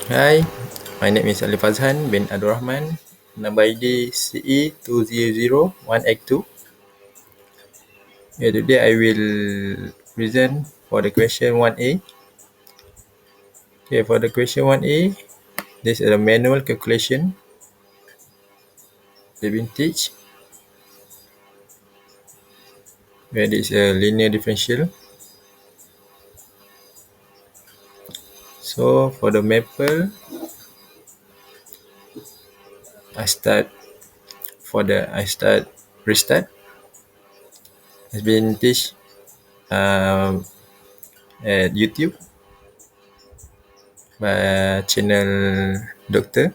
Hi, my name is Alif Azhan bin Abdul Rahman. Number ID CE 200182. Today I will present for the question 1A. Okay, for the question 1A, this is a manual calculation they've been teach where this is a linear differential. So for the maple, I start restart. It's been teach um, at YouTube by channel Doctor.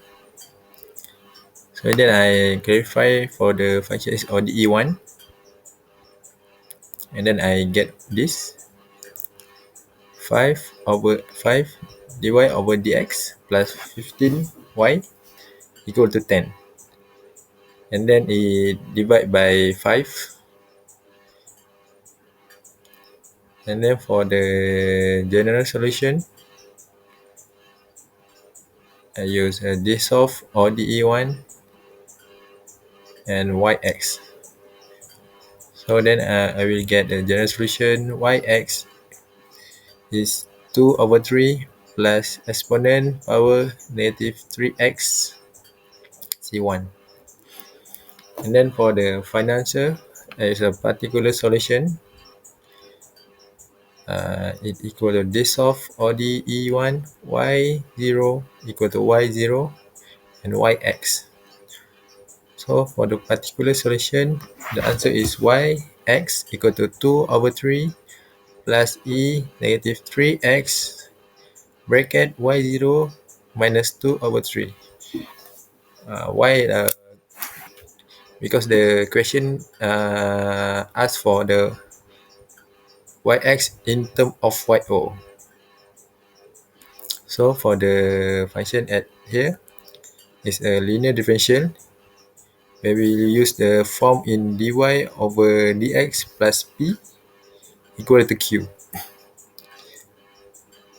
So then I clarify for the function is ODE1, and then I get this 5 over 5 dy over dx plus 15y equal to 10. And then it divide by 5. And then for the general solution, I use dissolve ODE1 and yx. So then I will get the general solution yx is 2 over 3 plus exponent power negative 3x c1. And then for the final answer, there is a particular solution. It equal to dissolve ODE1 y0 equal to y0 and yx. So for the particular solution, the answer is yx equal to 2 over 3 plus e negative 3x bracket y0 minus 2 over 3. Why? Because the question asks for the yx in term of yo. So for the function at here is a linear differential where we use the form in dy over dx plus p equal to q,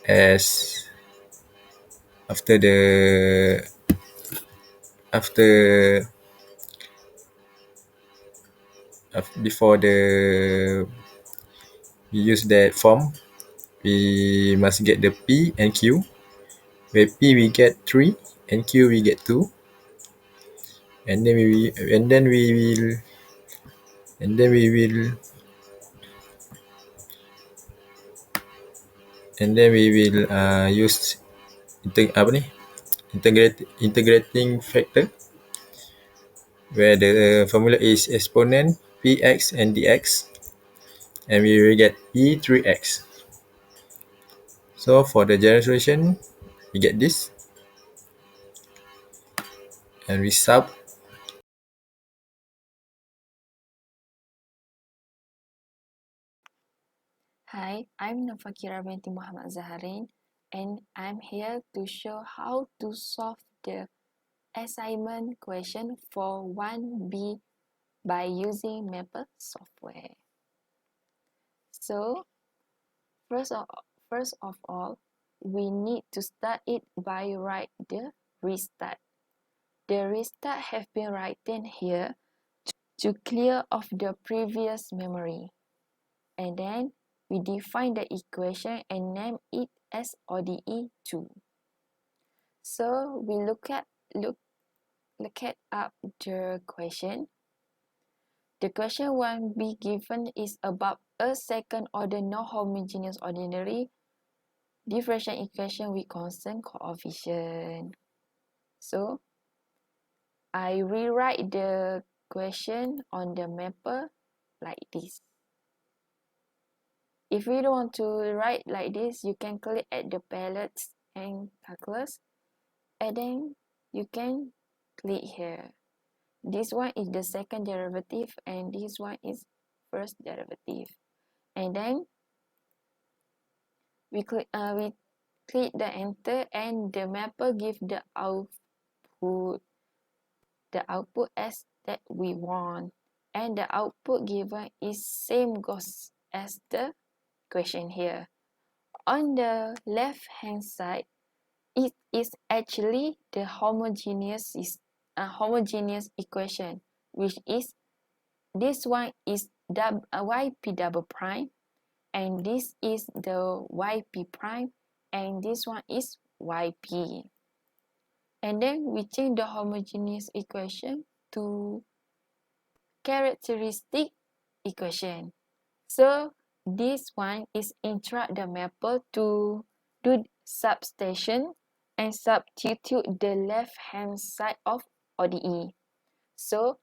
as after the after before the we use that form, we must get the p and q, where p we get 3 and q we get 2, and then we will use integrating factor, where the formula is exponent px and dx, and we will get e3x. So for the general solution, we get this, and we sub. Hi, I'm Nafakira binti Muhammad Zaharin, and I'm here to show how to solve the assignment question for 1B by using Maple software. So, first of all, we need to start it by write the restart. The restart have been written here to clear off the previous memory. And then we define the equation and name it as ODE2. So we look at up the question. The question 1B given is about a second order non-homogeneous ordinary differential equation with constant coefficient. So I rewrite the question on the mapper like this. If you don't want to write like this, you can click at the palettes and calculus, and then you can click here. This one is the second derivative, and this one is first derivative. And then we click the enter, and the mapper give the output as that we want, and the output given is same goes as the question here. On the left hand side, it is actually the homogeneous equation, which is this one is yp double prime, and this is the yp prime, and this one is yp. And then we change the homogeneous equation to characteristic equation. So this one is instruct the mapper to do substitution and substitute the left hand side of ODE. So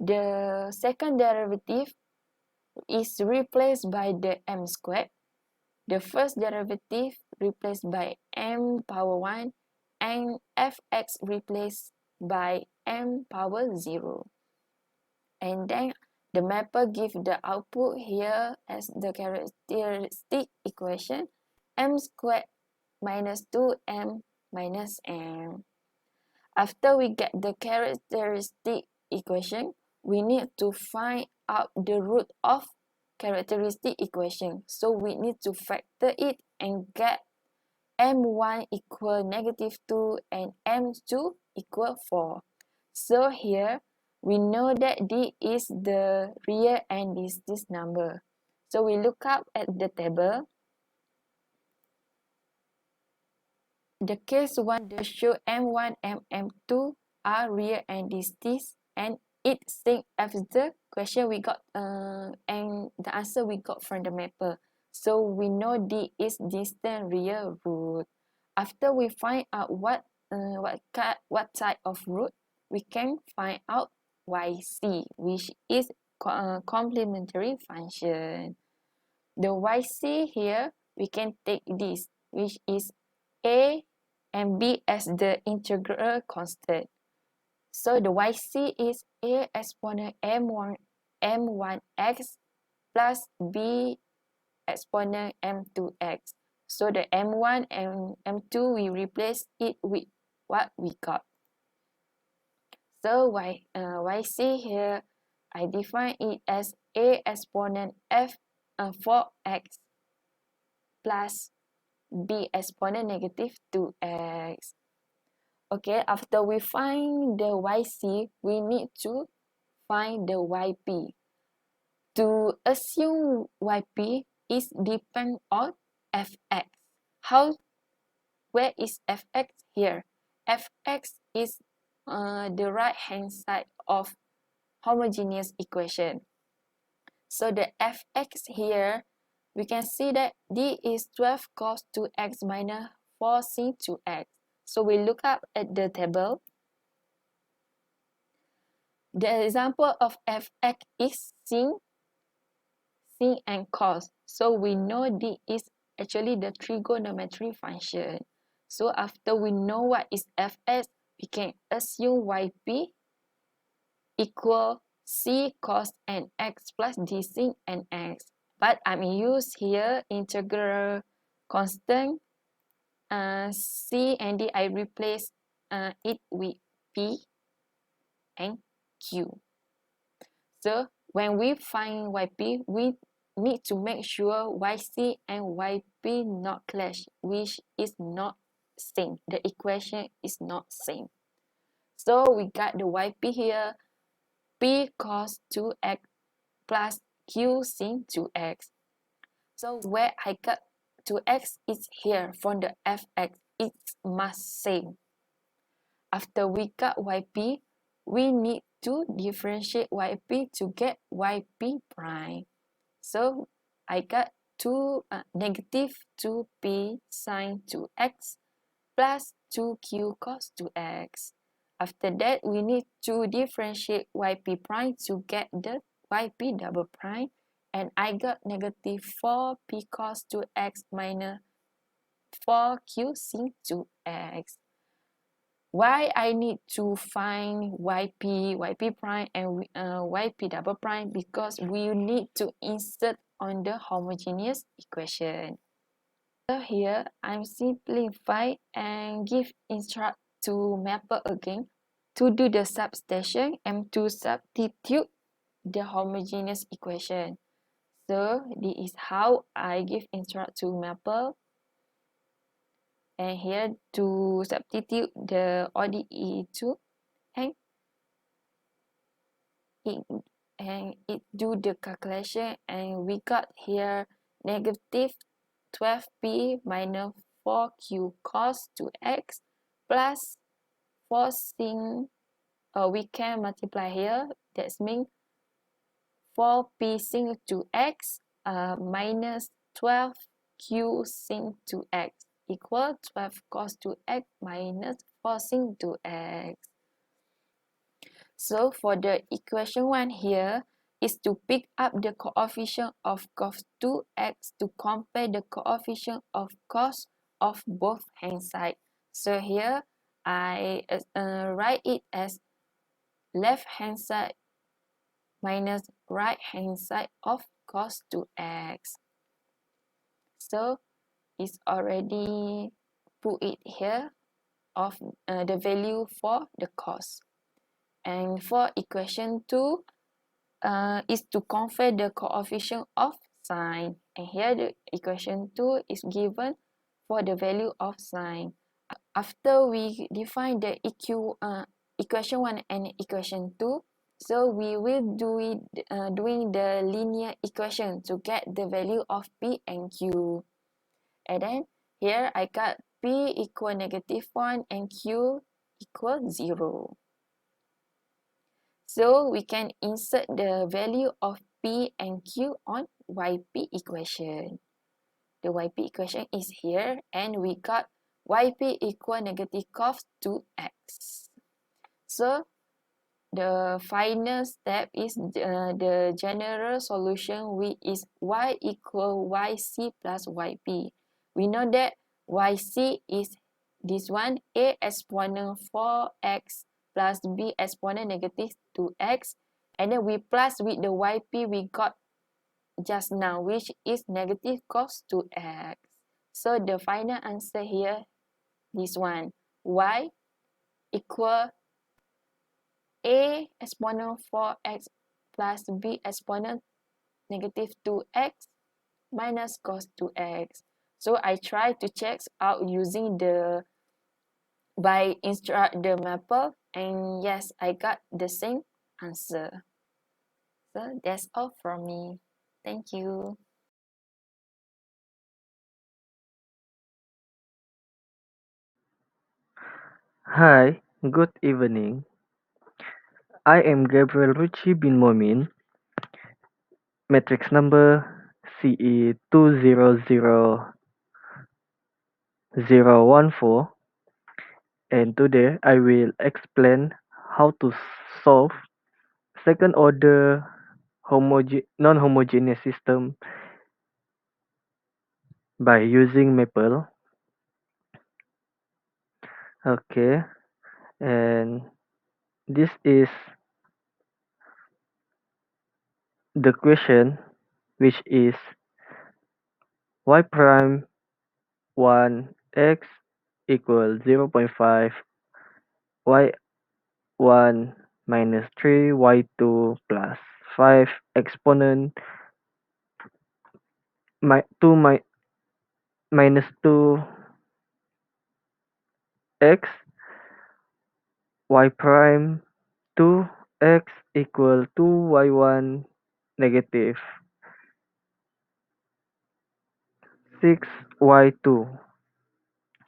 the second derivative is replaced by the m squared. The first derivative replaced by m power 1 and fx replaced by m power 0. And then the mapper give the output here as the characteristic equation m squared minus 2m minus m. After we get the characteristic equation, we need to find out the root of characteristic equation. So we need to factor it and get m1 equal negative 2 and m2 equal 4. So here we know that D is the real and this number. So we look up at the table. The case 1 does show m1 and m2 are real entities, and it same as the question we got and the answer we got from the mapper. So we know D is distant real root. After we find out what type of root, we can find out YC, which is complementary function. The YC here, we can take this, which is A and B as the integral constant. So the YC is A exponent m1x plus B exponent m2x. So the m1 and m2, we replace it with what we got. So YC here, I define it as A exponent 4x plus B exponent negative 2x. Okay, after we find the YC, we need to find the YP. To assume YP is depend on Fx. Where is Fx here? Fx is the right hand side of homogeneous equation. So the Fx here, we can see that D is 12 cos 2x minus 4 sin 2x. So we look up at the table. The example of Fx is sin and cos. So we know D is actually the trigonometry function. So after we know what is Fx, we can assume Yp equal C cos nx plus D sin nx. But I'm use here integral constant C and D. I replace it with P and Q. So when we find Yp, we need to make sure Yc and Yp not clash, which is not same. The equation is not same. So we got the Yp here, P cos 2x plus Q sin 2x. So where I got 2x is here from the Fx. It must same. After we got Yp, we need to differentiate Yp to get Yp prime. So I got negative 2p sine 2x plus 2q cos 2x. After that, we need to differentiate Yp prime to get the Yp double prime, and I got negative 4p cos 2x minus 4q sin 2x. Why I need to find Yp prime and Yp double prime? Because we need to insert on the homogeneous equation. So here I'm simplify and give instruct to mapper again to do the substitution and to substitute the homogeneous equation. So this is how I give instruct to mapper. And here to substitute the ODE2 and it it do the calculation, and we got here negative 12p minus 4q cos 2x plus 4 sin, we can multiply here, that means 4p sin 2x minus 12q sin 2x equal 12 cos 2x minus 4 sin 2x. So for the equation 1 here is to pick up the coefficient of cos 2x to compare the coefficient of cos of both hand side. So here I write it as left hand side minus right hand side of cos 2x. So it's already put it here of the value for the cos. And for equation 2 is to compare the coefficient of sine. And here the equation 2 is given for the value of sine. After we define the equation 1 and equation 2, so we will do it doing the linear equation to get the value of P and Q. And then here I got P equal negative 1 and Q equal 0. So we can insert the value of P and Q on YP equation. The YP equation is here, and we got YP equal negative cos 2x. So the final step is the general solution, which is y equal yc plus yp. We know that yc is this one, a exponent 4x plus b exponent negative 2x, and then we plus with the yp we got just now, which is negative cos 2x. So the final answer here, this one, y equal a exponent 4x plus b exponent negative 2x minus cos 2x. So I try to check out using the by instruct the mapper, and yes, I got the same answer. So that's all from me. Thank you. Hi, good evening. I am Gabriel Ruchi bin Momin, matrix number CE200014, and today I will explain how to solve second order non-homogeneous system by using Maple. Okay, and this is the question, which is y prime 1 x equal 0.5 y1 minus 3 y2 plus 5 exponent 2 minus 2 x y prime 2 x equal 2 y1 negative 6 y2.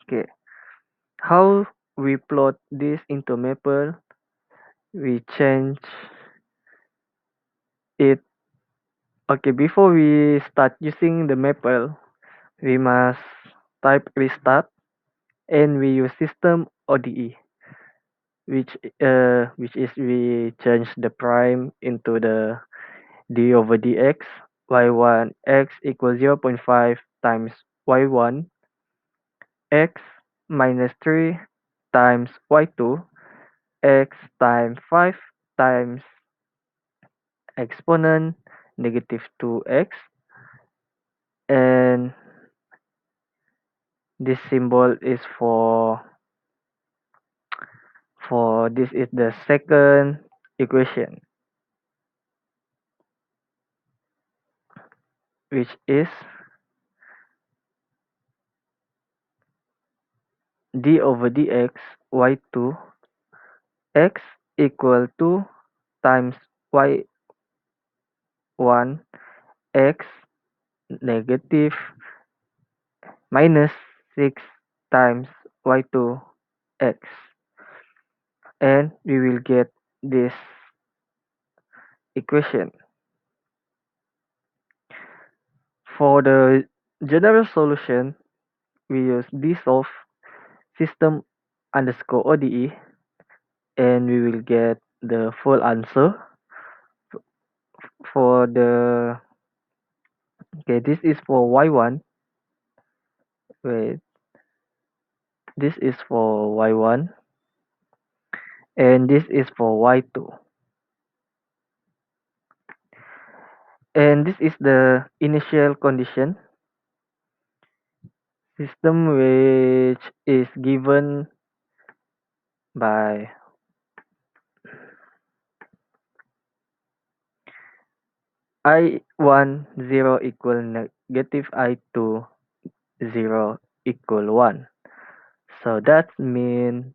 Okay, how we plot this into Maple? We change it. Okay, before we start using the Maple, we must type restart, and we use system ODE, which is we change the prime into the d over dx, y1 x equals 0.5 times y1 x minus 3 times y2 x times 5 times exponent negative 2x, and this symbol is for this is the second equation, which is d over dx y2 x equal to times y1 x negative minus 6 times y2 x, and we will get this equation. For the general solution, we use dissolve system underscore ODE, and we will get the full answer for the, okay, this is for y1. Wait, this is for y1, and this is for y2, and this is the initial condition system, which is given by I1 0 equal negative I2 0 equal 1. So that means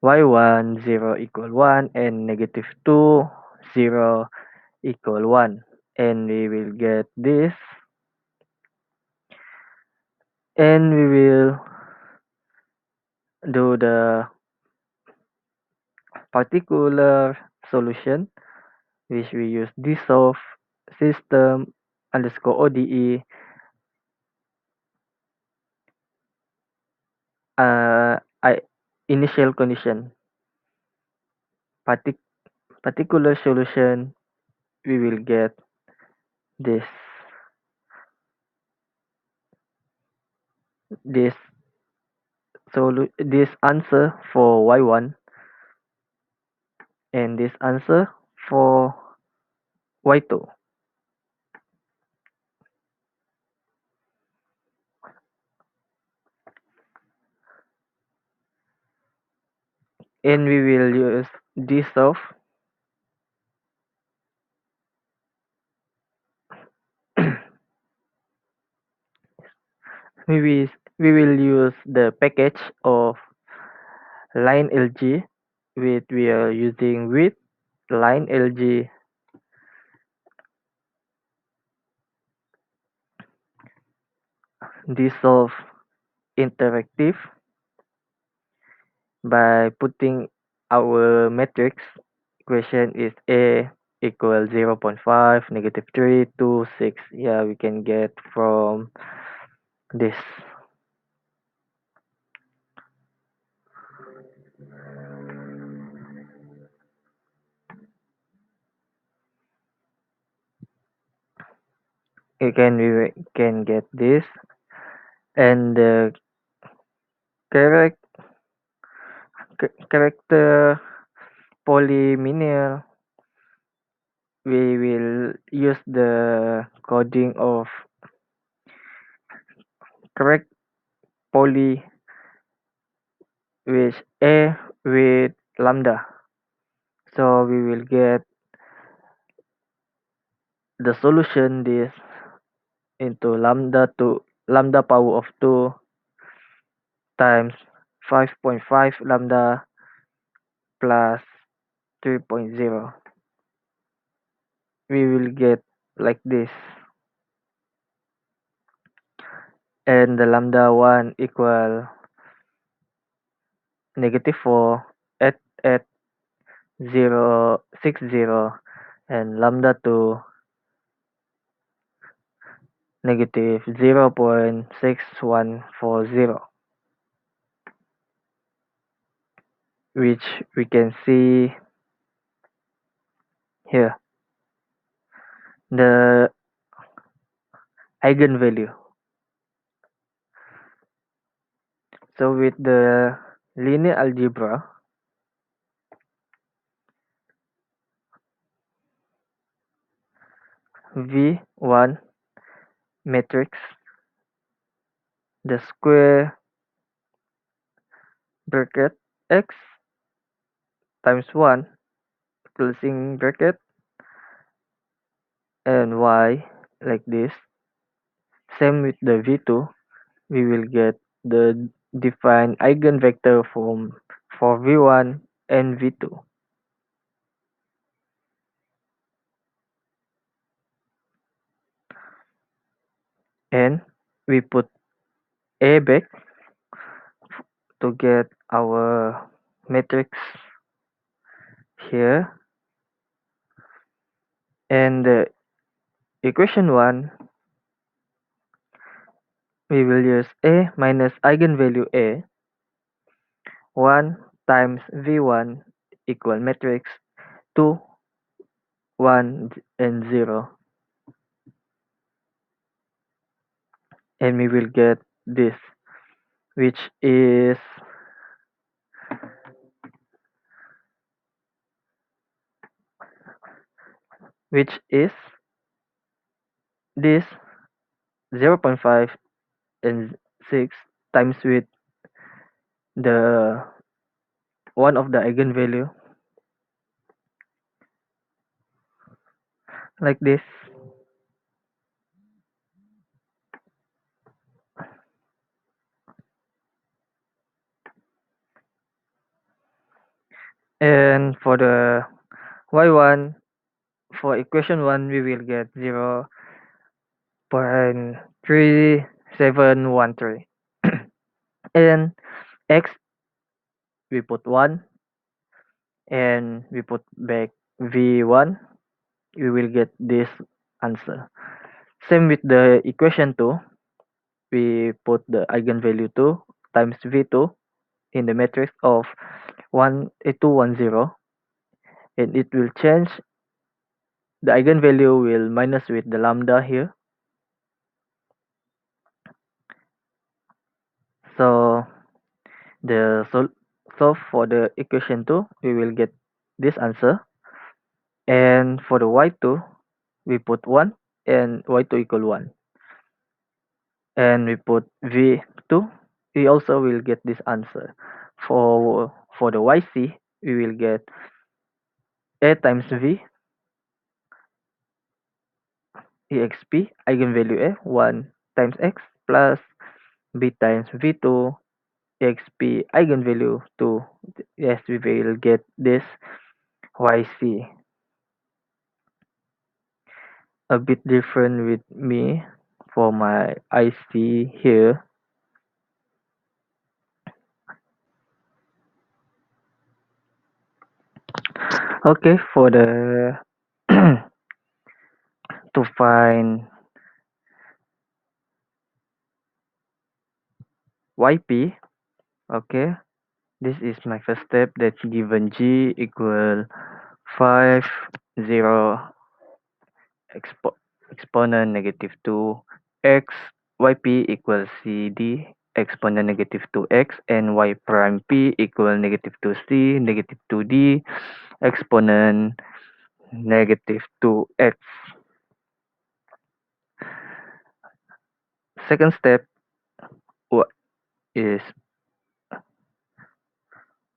y1 0 equal 1 and negative 2 0 equal 1. And we will get this, and we will do the particular solution, which we use dissolve system underscore ODE I initial condition. Partic- Particular solution, we will get this this this answer for y1 and this answer for y2, and we will use dissolve we will we will use the package of line LG, with we are using with line LG dissolve interactive by putting our matrix equation is A equal 0.5, negative 3, 2, 6. Yeah, we can get from this. Again, we can get this, and the correct character polynomial, we will use the coding of correct poly, which A with lambda. So we will get the solution this into lambda power of 2 times 5.5 lambda plus 3.0. We will get like this, and the lambda 1 equal negative 4 at 0 6 0, and lambda 2 negative 0.6140, which we can see here, the eigenvalue. So with the linear algebra, V1 matrix, the square bracket x times 1 closing bracket and y like this. Same with the V2, we will get the define eigenvector for V1 and V2. And we put A back to get our matrix here. And the equation 1, we will use A minus eigenvalue A, 1 times V1 equal matrix 2, 1, and 0. And we will get this, which is which is this 0.5 and 6 times with the one of the eigenvalue, like this. And for the y1, for equation 1, we will get 0.3713. And x, we put 1, and we put back v1, we will get this answer. Same with the equation 2, we put the eigenvalue 2 times v2 in the matrix of 2, 1, 0, and it will change. The eigenvalue will minus with the lambda here. So so for the equation 2, we will get this answer. And for the y2, we put 1 and y2 equal 1. And we put v2, we also will get this answer. For the yc, we will get a times v exp eigenvalue a 1 times x plus b times v2 exp eigenvalue 2. Yes, we will get this yc. A bit different with me for my IC here. Okay, for the to find yp, okay, this is my first step. That's given g equal 5, 0, exponent negative 2 x, yp equals cd exponent negative 2x, and y prime p equal negative 2c negative 2d exponent negative 2x. Second step is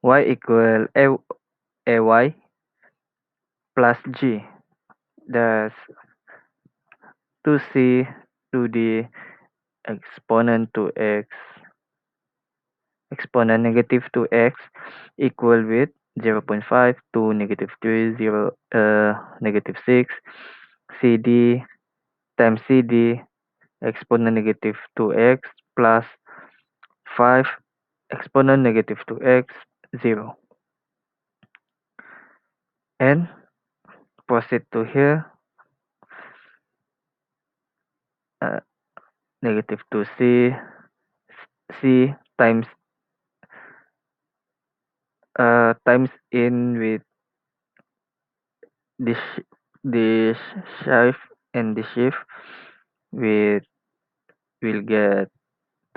y equal ay plus g. That's 2c 2d exponent 2x exponent negative 2x equal with 0.5 to negative 3, 0, negative 6 cd times cd exponent negative 2x plus 5 exponent negative 2x 0, and proceed to here, uh, negative 2c c times in with this this shift and this shift, we will get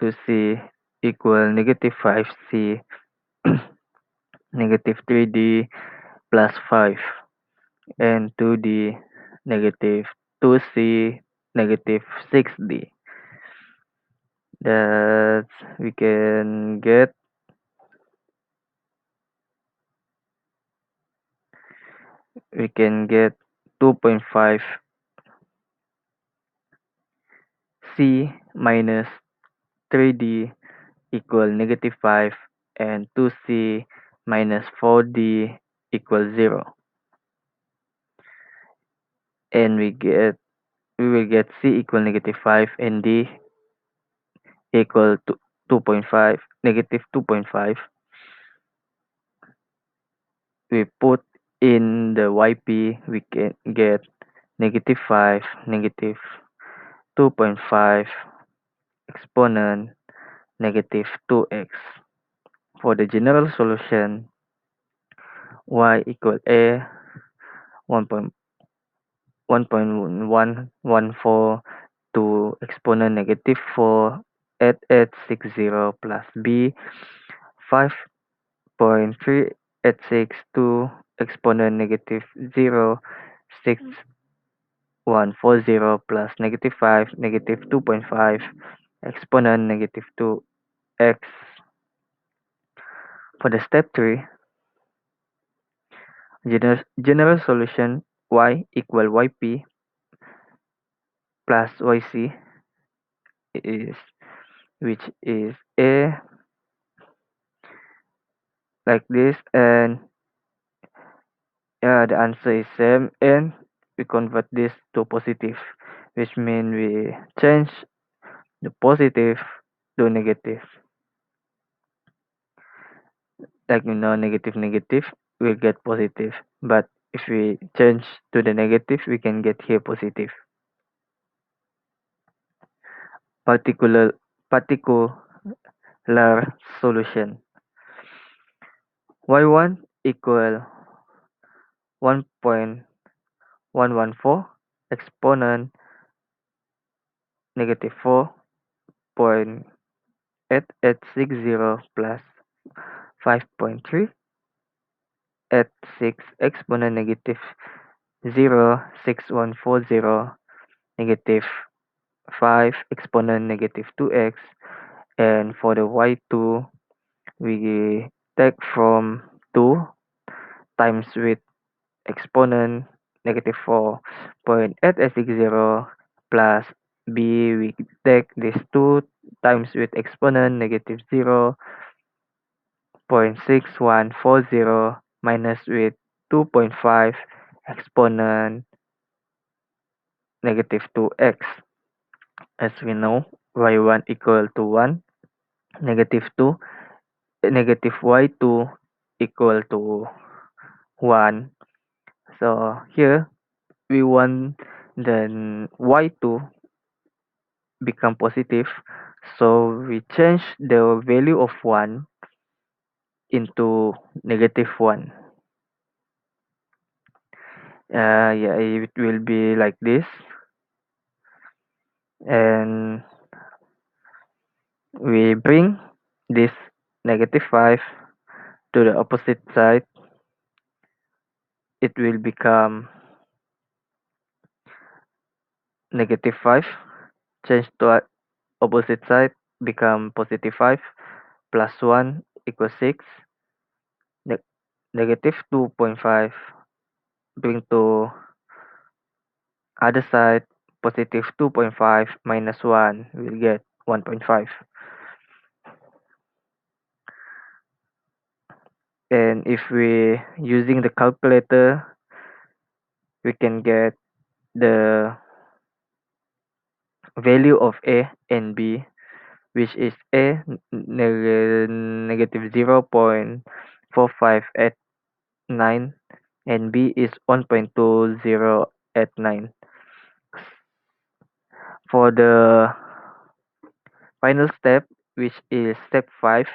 2c equal negative 5c negative 3d plus 5, and 2d negative 2c negative 6d. That we can get 2.5 c minus 3d equal negative 5 and 2c minus 4d equals 0. And we will get c equal negative 5 and d equal to 2.5, negative 2.5. We put in the yp, we can get negative 5, negative 2.5 exponent negative 2x. For the general solution, y equal a 1.114 to exponent negative 4 at 860 plus b 5.386 to exponent negative 0 6140 plus negative 5 negative 2.5 exponent negative 2x. For the step 3, general solution y equal yp plus yc is which is a like this, and yeah, the answer is same, and we convert this to positive, which means we change the positive to negative. Like negative negative we'll get positive, but if we change to the negative we can get here positive. Particular solution, y1 equal 1.114 exponent negative 4.8860 plus 5.386 exponent negative 0.6140 negative 5 exponent negative 2x. And for the y2, we take from 2 times with exponent negative 4.8860 plus b, we take this 2 times with exponent negative 0.6140 minus with 2.5 exponent negative 2x. As we know, y1 equal to 1, negative 2, negative y2 equal to 1. So here we want the y2 become positive. So we change the value of 1 into negative 1. Yeah, it will be like this. And we bring this negative 5 to the opposite side. It will become negative 5. Change to opposite side, become positive 5 plus 1 equals 6. Negative 2.5 bring to other side, positive 2.5 minus 1 will get 1.5. And if we using the calculator, we can get the value of a and b, which is a negative 0.4589 and b is 1.2089. For the final step, which is step 5,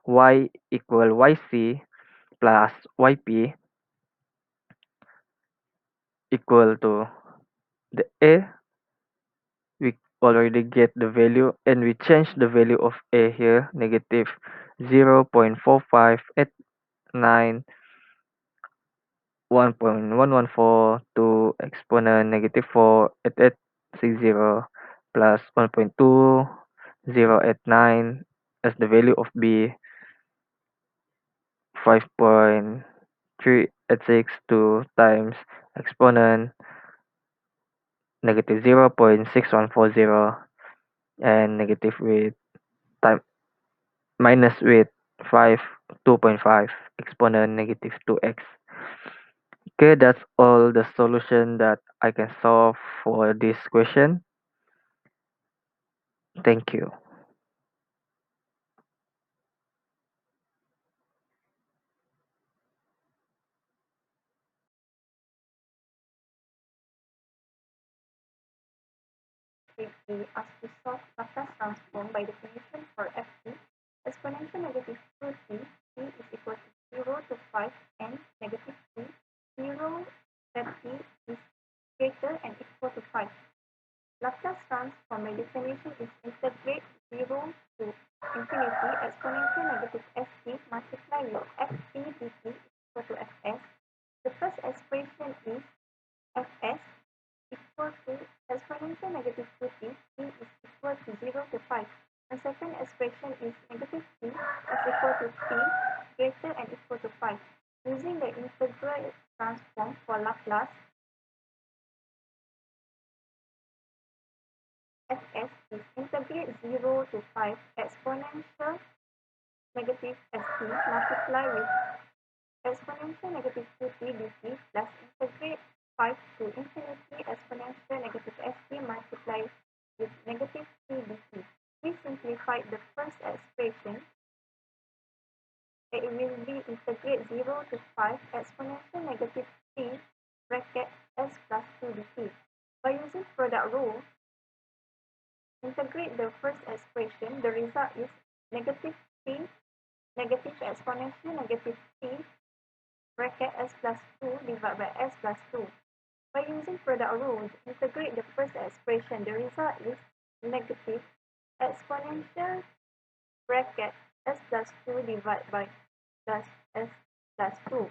y equal yc plus yp equal to the a, we already get the value, and we change the value of a here, negative 0.4589 1.114 to exponent negative 4.8860 plus 1.2089 as the value of b, 5.386 times exponent negative 0.6140 and negative with time minus with 5, 2.5 exponent negative 2x. Okay, that's all the solution that I can solve for this question. Thank you. If we ask to solve Laplace transform by definition for ft, exponential negative 2t, t is equal to 0 to 5 and negative t, 0 that t is greater and equal to 5. Laplace transform by definition is integrate 0 to infinity exponential negative ft multiplied with ft dt is equal to fs. The first expression is fs equal to exponential negative 2t, t is equal to 0 to 5. The second expression is negative t is equal to t greater and equal to 5. Using the integral transform for Laplace, fs is integrate 0 to 5 exponential negative st multiplied with exponential negative 2t dt plus integrate 5 to infinity exponential negative st multiplied with negative t dt. We simplified the first expression. It will be integrate 0 to 5 exponential negative t bracket s plus 2 dt. By using product rule, integrate the first expression. The result is negative t negative exponential negative t bracket s plus 2 divided by s plus 2. By using product rule, integrate the first expression. The result is negative exponential bracket s plus 2 divided by plus s plus 2.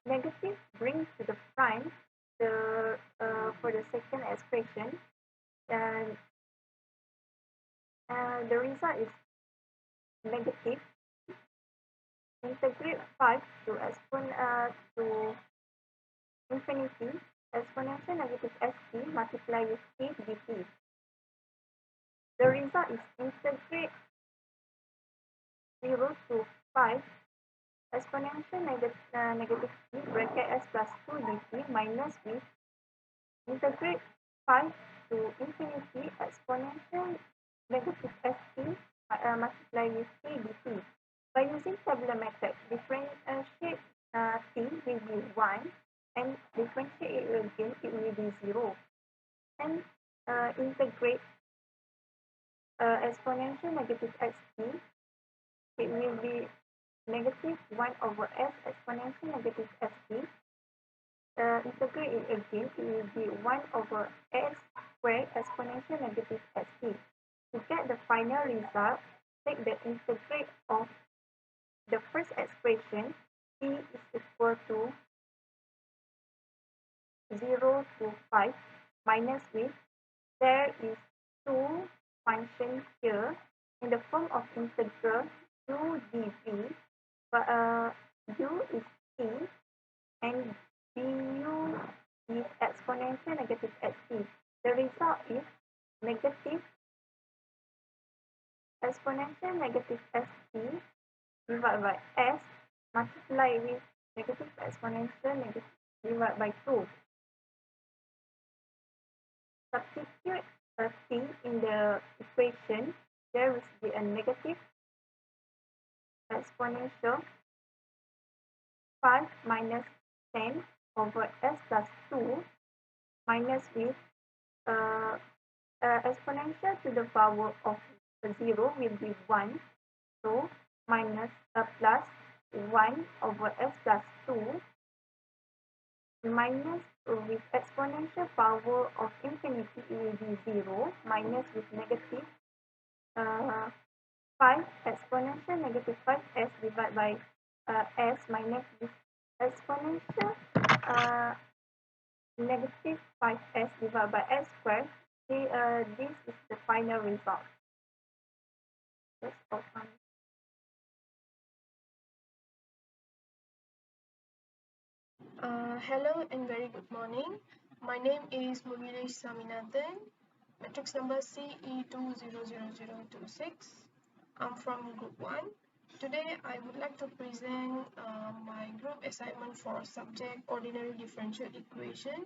Negative brings to the prime for the second expression, and the result is negative. Integrate 5 to infinity exponential negative st multiplied with t dt. The result is integrate 0 to 5 exponential negative t bracket s plus 2 dt minus with integrate 5 to infinity exponential negative st multiplied with t dt. By using tabular method, differentiate t will be 1 and differentiate it again, it will be 0. And integrate exponential negative xt, it will be negative 1 over s exponential negative st. Integrate it again, it will be 1 over s squared exponential negative st. To get the final result, take the integrate of the first expression, t is equal to 0 to 5 minus with, there is two functions here in the form of integral u dv, but u is t and du is exponential negative st. The result is negative exponential negative st divided by s multiplied with negative exponential negative divided by 2. Substitute a t in the equation, there will be a negative exponential 5 minus 10 over s plus 2 minus with exponential to the power of 0 will be 1. So minus plus 1 over s plus 2 minus with exponential power of infinity it will be 0 minus with negative 5 exponential negative 5s divided by s minus this exponential negative 5s divided by s squared. This is the final result. That's all from me. Hello and very good morning. My name is Mugilesh Saminathan. Matrix number CE200026. I'm from group 1. Today I would like to present my group assignment for subject ordinary differential equation.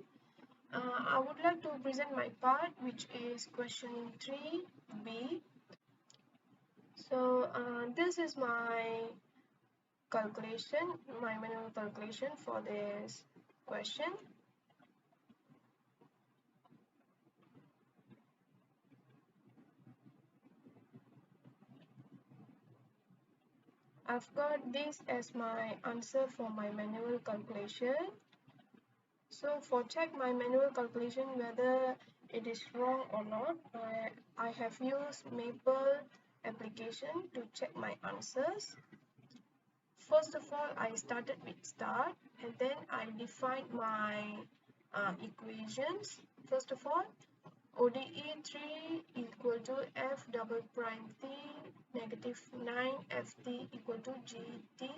I would like to present my part, which is question 3b. So this is my calculation, my manual calculation for this question. I've got this as my answer for my manual calculation. So for check my manual calculation whether it is wrong or not, I have used Maple application to check my answers. First of all, I started with start and then I defined my equations. First of all, ODE 3 equal to f double prime t negative 9 ft equal to gt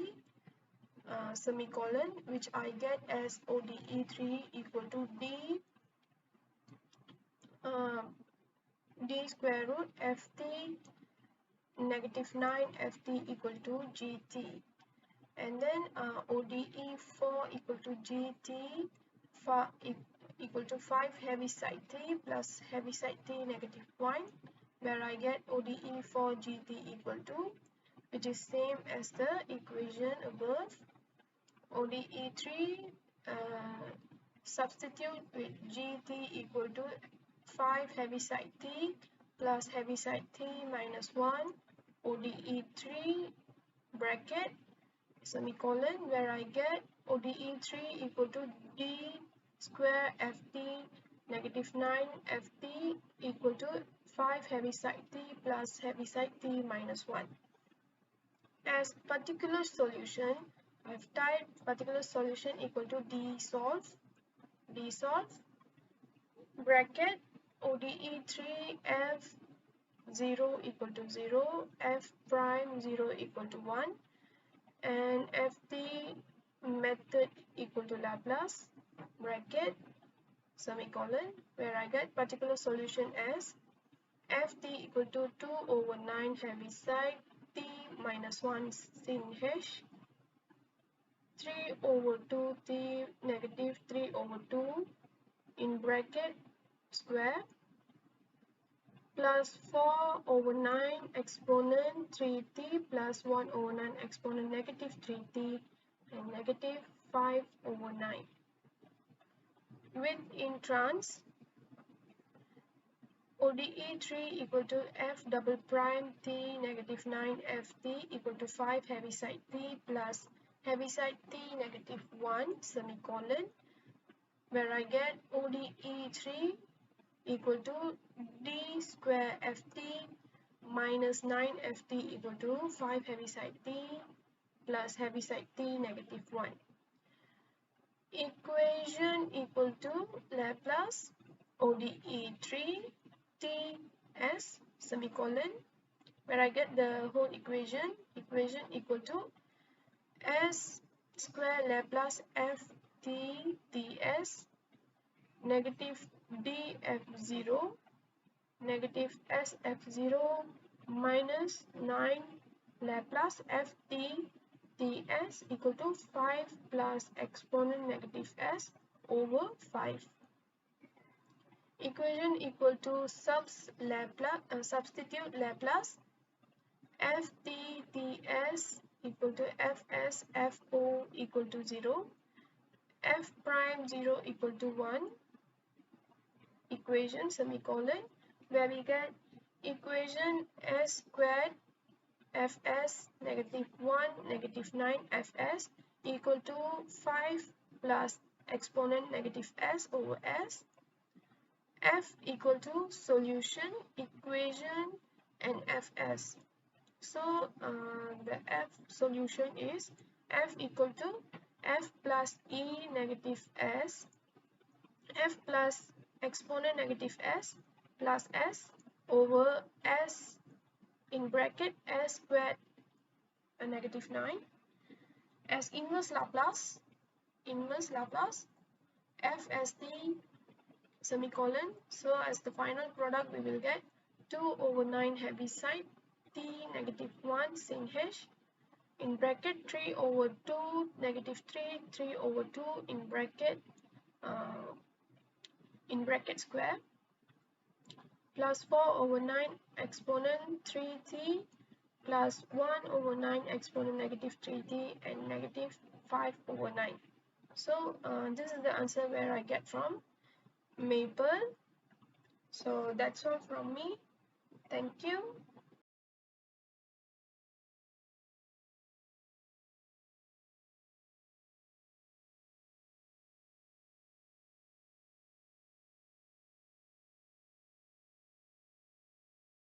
semicolon, which I get as ODE 3 equal to uh, d square root ft negative 9 ft equal to gt, and then ODE 4 equal to gt equal to 5 heavy side t plus heavy side t negative 1, where I get ODE 4 gt equal to, which is same as the equation above. ODE 3 substitute with gt equal to 5 heavy side t plus heavy side t minus 1, ODE 3 bracket semicolon, where I get ODE 3 equal to d square ft negative 9 ft equal to 5 heavy side t plus heavy side t minus 1. As particular solution, I've typed particular solution equal to d solve bracket ODE 3 f 0 equal to 0, f prime 0 equal to 1, and ft method equal to Laplace bracket semicolon, where I get particular solution as ft equal to 2 over 9 heavy side t minus 1 sin h 3 over 2 t negative 3 over 2 in bracket square plus 4 over 9 exponent 3t plus 1 over 9 exponent negative 3t and negative 5 over 9. With in trans, ODE 3 equal to f double prime t negative 9 ft equal to 5 heavy side t plus heavy side t negative 1 semicolon, where I get ODE 3 equal to d square ft minus 9 ft equal to 5 heavy side t plus heavy side t negative 1. Equation equal to Laplace ODE 3 t s semicolon, where I get the whole equation equal to s square Laplace f t ds negative df0 negative sf0 minus 9 Laplace ft ds equal to 5 plus exponent negative s over 5. Equation equal to substitute Laplace ft ds equal to fs fo equal to 0, f prime 0 equal to 1, equation semicolon, where we get equation s squared fs negative 1 negative 9 fs equal to 5 plus exponent negative s over s, f equal to solution equation and fs. So the f solution is f equal to f plus e negative s, f plus exponent negative s plus s over s in bracket s squared negative 9 as inverse Laplace fst semicolon. So as the final product, we will get 2/9 Heaviside T negative 1 sin H in bracket 3/2 negative 3 3/2 uh, in bracket square plus 4/9 exponent 3t plus 1/9 exponent negative 3t and negative 5/9. So this is the answer where I get from Maple. So that's all from me. Thank you.